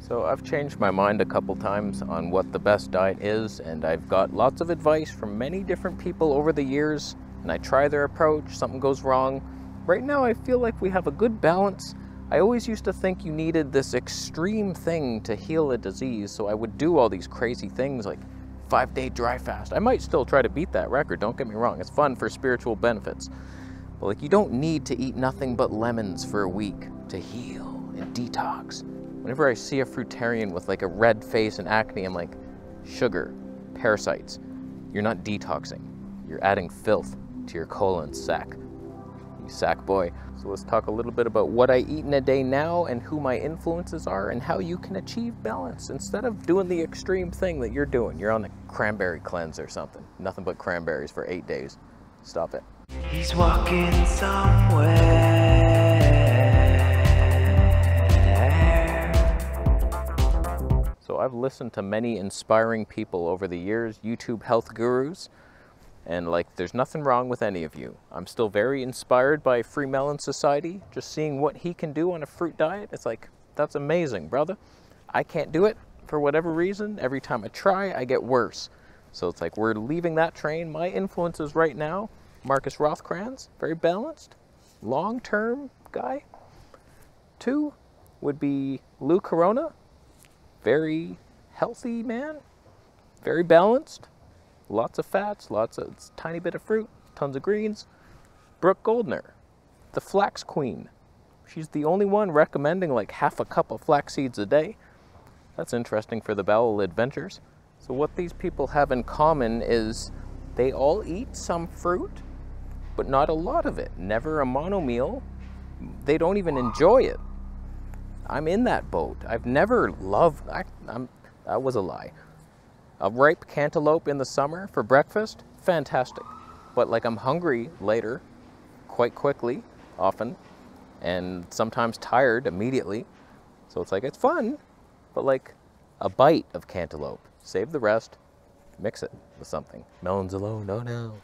So I've changed my mind a couple times on what the best diet is, and I've got lots of advice from many different people over the years, and I try their approach, something goes wrong. Right now I feel like we have a good balance. I always used to think you needed this extreme thing to heal a disease, so I would do all these crazy things like 5-day dry fast. I might still try to beat that record, don't get me wrong, it's fun for spiritual benefits. But like, you don't need to eat nothing but lemons for a week to heal and detox. Whenever I see a fruitarian with like a red face and acne, I'm like, sugar, parasites, you're not detoxing. You're adding filth to your colon sack. You sack boy. So let's talk a little bit about what I eat in a day now and who my influences are and how you can achieve balance instead of doing the extreme thing that you're doing. You're on a cranberry cleanse or something. Nothing but cranberries for 8 days. Stop it. He's walking somewhere. So I've listened to many inspiring people over the years, YouTube health gurus, and like, there's nothing wrong with any of you. I'm still very inspired by Free Melon Society. Just seeing what he can do on a fruit diet, it's like, that's amazing, brother. I can't do it for whatever reason. Every time I try, I get worse. So it's like, we're leaving that train. My influences right now, Marcus Rothkranz, very balanced, long-term guy. 2 would be Lou Corona, very healthy man, very balanced, lots of fats, lots of tiny bit of fruit, tons of greens. Brooke Goldner, the flax queen. She's the only one recommending like half a cup of flax seeds a day. That's interesting for the bowel adventures. So what these people have in common is they all eat some fruit, but not a lot of it. Never a mono meal. They don't even enjoy it. I'm in that boat. I've never loved, that was a lie. A ripe cantaloupe in the summer for breakfast, fantastic. But like, I'm hungry later, quite quickly, often, and sometimes tired immediately. So it's like, it's fun, but like a bite of cantaloupe. Save the rest, mix it with something. Melons alone, oh no.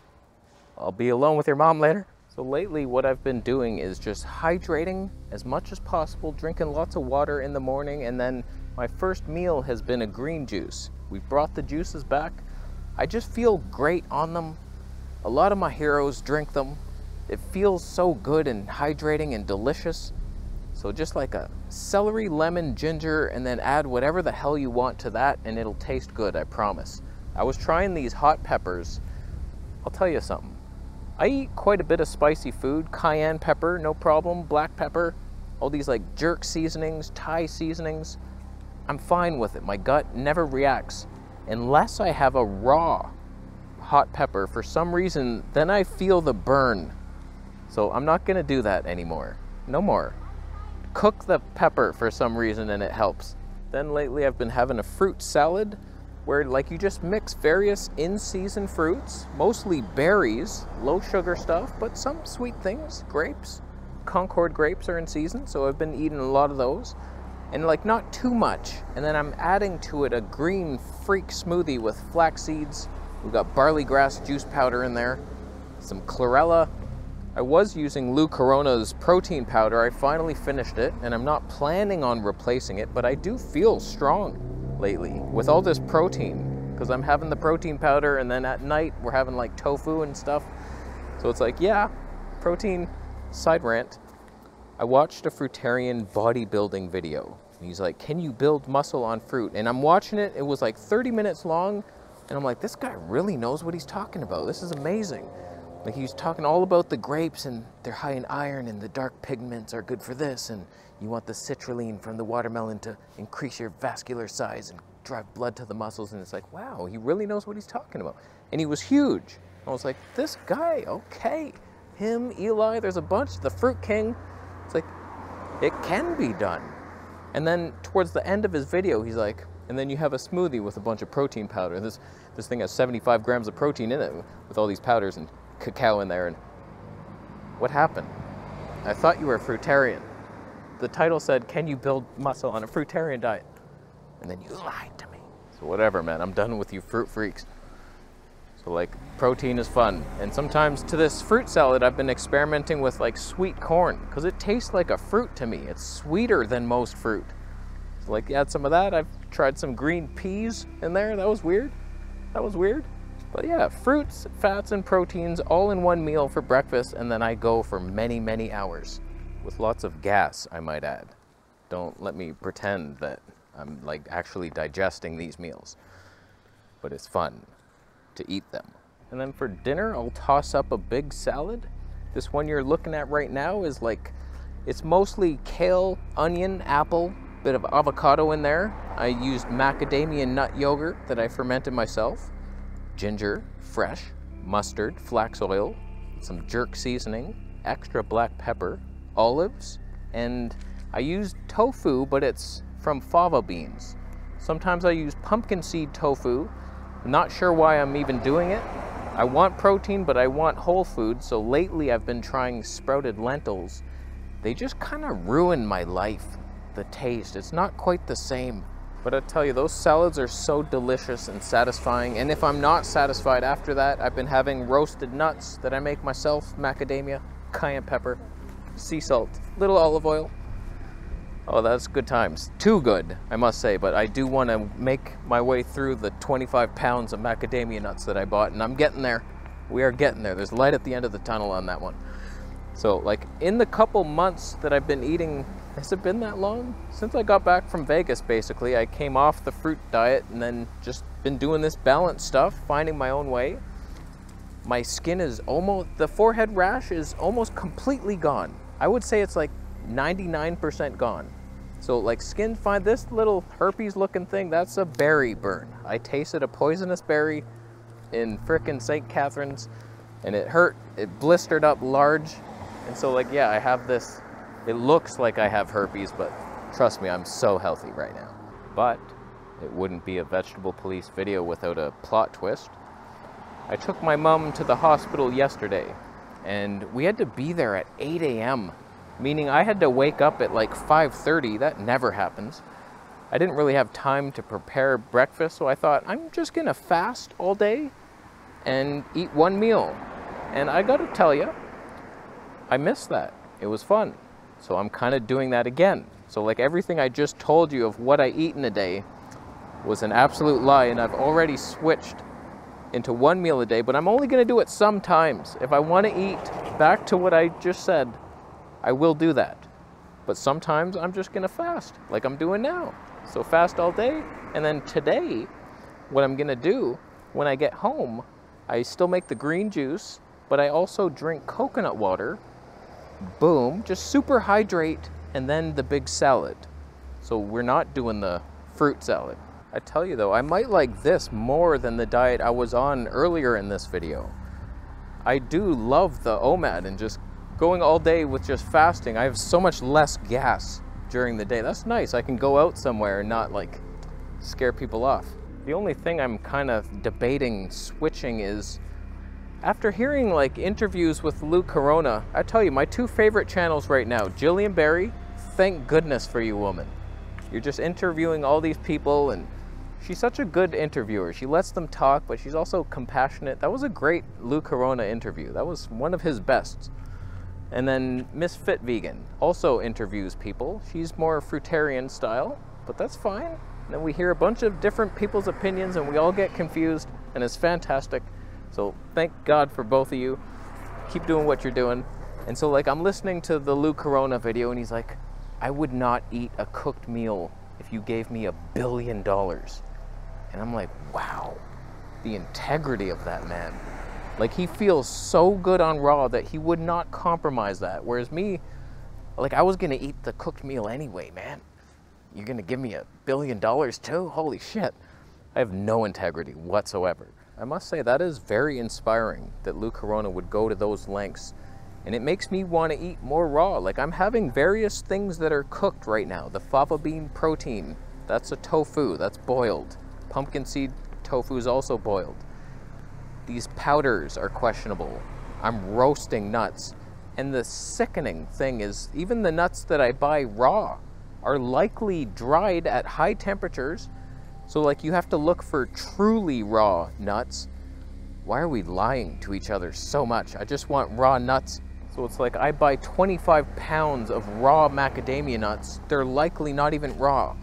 I'll be alone with your mom later. So lately what I've been doing is just hydrating as much as possible, drinking lots of water in the morning, and then my first meal has been a green juice. We brought the juices back. I just feel great on them. A lot of my heroes drink them. It feels so good and hydrating and delicious. So just like a celery, lemon, ginger, and then add whatever the hell you want to that, and it'll taste good, I promise. I was trying these hot peppers. I'll tell you something. I eat quite a bit of spicy food. Cayenne pepper, no problem. Black pepper, all these like jerk seasonings, Thai seasonings. I'm fine with it. My gut never reacts. Unless I have a raw hot pepper for some reason, then I feel the burn. So I'm not gonna do that anymore. No more. Cook the pepper for some reason and it helps. Then lately I've been having a fruit salad where like you just mix various in-season fruits, mostly berries, low sugar stuff, but some sweet things, grapes. Concord grapes are in season, so I've been eating a lot of those. And like, not too much. And then I'm adding to it a green freak smoothie with flax seeds. We've got barley grass juice powder in there, some chlorella. I was using Lou Corona's protein powder. I finally finished it, and I'm not planning on replacing it, but I do feel strong lately with all this protein, because I'm having the protein powder, and then at night we're having like tofu and stuff. So it's like, yeah, protein. Side rant. I watched a fruitarian bodybuilding video. He's like, can you build muscle on fruit? And I'm watching it. It was like 30 minutes long. And I'm like, this guy really knows what he's talking about. This is amazing. Like, he's talking all about the grapes, and they're high in iron, and the dark pigments are good for this, and you want the citrulline from the watermelon to increase your vascular size and drive blood to the muscles. And it's like, wow, he really knows what he's talking about. And he was huge. I was like, this guy, okay. Him, Eli, there's a bunch, the Fruit King. It's like, it can be done. And then towards the end of his video, he's like, and then you have a smoothie with a bunch of protein powder. This thing has 75 grams of protein in it with all these powders and cacao in there. And what happened? I thought you were a fruitarian. The title said, can you build muscle on a fruitarian diet? And then you lied to me. So whatever, man, I'm done with you fruit freaks. So like, protein is fun. And sometimes to this fruit salad, I've been experimenting with like sweet corn, because it tastes like a fruit to me. It's sweeter than most fruit. So like, add some of that. I've tried some green peas in there. That was weird. That was weird. But yeah, fruits, fats, and proteins all in one meal for breakfast, and then I go for many, many hours with lots of gas, I might add. Don't let me pretend that I'm like actually digesting these meals, but it's fun to eat them. And then for dinner, I'll toss up a big salad. This one you're looking at right now is like, it's mostly kale, onion, apple, bit of avocado in there. I used macadamia nut yogurt that I fermented myself, ginger, fresh, mustard, flax oil, some jerk seasoning, extra black pepper, olives, and I used tofu, but it's from fava beans. Sometimes I use pumpkin seed tofu. I'm not sure why I'm even doing it. I want protein, but I want whole food, so lately I've been trying sprouted lentils. They just kind of ruin my life, the taste. It's not quite the same. But I tell you, those salads are so delicious and satisfying, and if I'm not satisfied after that, I've been having roasted nuts that I make myself, macadamia, cayenne pepper, sea salt, little olive oil. Oh, that's good times. Too good, I must say, but I do want to make my way through the 25 pounds of macadamia nuts that I bought, and I'm getting there. We are getting there. There's light at the end of the tunnel on that one. So, like, in the couple months that I've been eating, has it been that long? Since I got back from Vegas, basically, I came off the fruit diet and then just been doing this balanced stuff, finding my own way. My skin is almost, the forehead rash is almost completely gone. I would say it's like 99% gone. So like skin fine, this little herpes looking thing, that's a berry burn. I tasted a poisonous berry in frickin' St. Catharines and it hurt, it blistered up large. And so like, yeah, I have this, it looks like I have herpes, but trust me, I'm so healthy right now. But it wouldn't be a Vegetable Police video without a plot twist. I took my mom to the hospital yesterday and we had to be there at 8 a.m. meaning I had to wake up at like 5:30. That never happens. I didn't really have time to prepare breakfast, so I thought I'm just gonna fast all day and eat one meal. And I gotta tell you, I missed that. It was fun. So I'm kind of doing that again. So like everything I just told you of what I eat in a day was an absolute lie, and I've already switched into one meal a day, but I'm only gonna do it sometimes. If I wanna eat back to what I just said, I will do that. But sometimes I'm just gonna fast, like I'm doing now. So fast all day, and then today, what I'm gonna do, when I get home, I still make the green juice, but I also drink coconut water, boom, just super hydrate, and then the big salad. So we're not doing the fruit salad. I tell you though, I might like this more than the diet I was on earlier in this video. I do love the OMAD and just going all day with just fasting. I have so much less gas during the day. That's nice. I can go out somewhere and not like scare people off. The only thing I'm kind of debating switching is after hearing like interviews with Lou Corona, I tell you, my two favorite channels right now, Jillian Berry, thank goodness for you, woman. You're just interviewing all these people and she's such a good interviewer. She lets them talk, but she's also compassionate. That was a great Lou Corona interview. That was one of his best. And then Miss Fit Vegan also interviews people. She's more Fruitarian style, but that's fine. And then we hear a bunch of different people's opinions and we all get confused, and it's fantastic. So thank God for both of you. Keep doing what you're doing. And so like I'm listening to the Lou Corona video and he's like, I would not eat a cooked meal if you gave me $1 billion. And I'm like, wow, the integrity of that man. Like he feels so good on raw that he would not compromise that. Whereas me, like I was gonna eat the cooked meal anyway, man. You're gonna give me $1 billion too? Holy shit. I have no integrity whatsoever. I must say that is very inspiring that Lou Corona would go to those lengths. And it makes me want to eat more raw. Like I'm having various things that are cooked right now. The fava bean protein, that's a tofu, that's boiled. Pumpkin seed tofu is also boiled. These powders are questionable. I'm roasting nuts. And the sickening thing is even the nuts that I buy raw are likely dried at high temperatures. So like you have to look for truly raw nuts. Why are we lying to each other so much? I just want raw nuts. So it's like I buy 25 pounds of raw macadamia nuts. They're likely not even raw.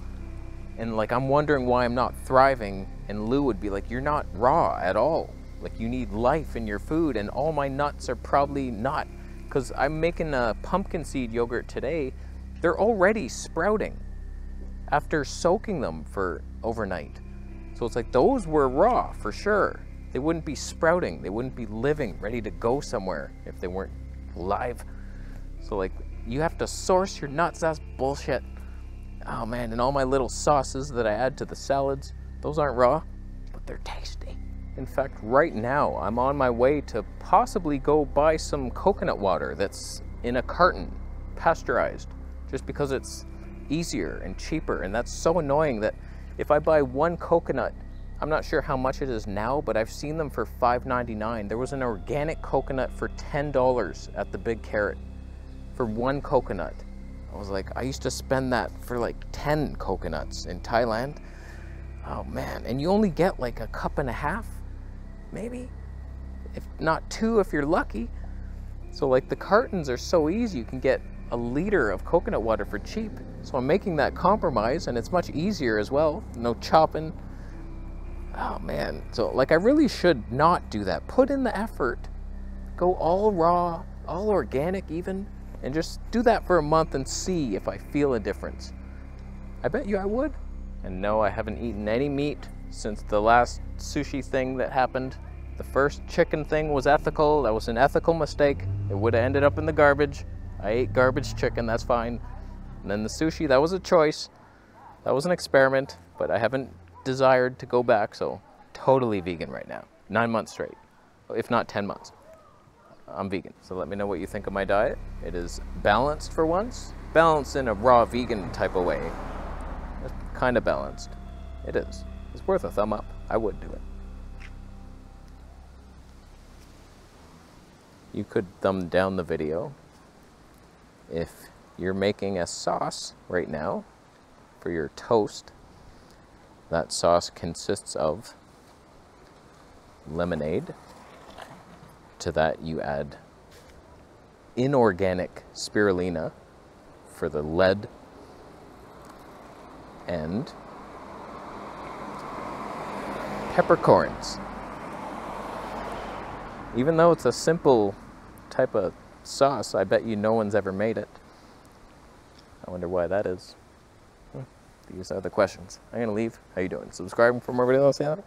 And like, I'm wondering why I'm not thriving, and Lou would be like, you're not raw at all. Like, you need life in your food, and all my nuts are probably not. Because I'm making a pumpkin seed yogurt today. They're already sprouting after soaking them for overnight. So it's like, those were raw for sure. They wouldn't be sprouting. They wouldn't be living, ready to go somewhere if they weren't live. So like, you have to source your nuts. That's bullshit. Oh man, and all my little sauces that I add to the salads, those aren't raw, but they're tasty. In fact, right now, I'm on my way to possibly go buy some coconut water that's in a carton, pasteurized, just because it's easier and cheaper. And that's so annoying that if I buy one coconut, I'm not sure how much it is now, but I've seen them for $5.99. There was an organic coconut for $10 at the Big Carrot for one coconut. I was like, I used to spend that for like 10 coconuts in Thailand. Oh man, and you only get like a cup and a half, maybe? If not 2 if you're lucky. So like, the cartons are so easy, you can get a liter of coconut water for cheap. So I'm making that compromise, and it's much easier as well. No chopping. Oh man, so like, I really should not do that. Put in the effort. Go all raw, all organic even. And just do that for a month and see if I feel a difference. I bet you I would. And no, I haven't eaten any meat since the last sushi thing that happened. The first chicken thing was ethical. That was an ethical mistake. It would have ended up in the garbage. I ate garbage chicken, that's fine. And then the sushi, that was a choice. That was an experiment, but I haven't desired to go back, so totally vegan right now. 9 months straight, if not 10 months. I'm vegan, so let me know what you think of my diet. It is balanced for once. Balanced in a raw vegan type of way. It's kind of balanced. It is. It's worth a thumb up. I would do it. You could thumb down the video if you're making a sauce right now for your toast. That sauce consists of lemonade. To that you add inorganic spirulina for the lead, and peppercorns. Even though it's a simple type of sauce, I bet you no one's ever made it. I wonder why that is. These are the questions. I'm gonna leave. How you doing? Subscribing for more videos? Yeah.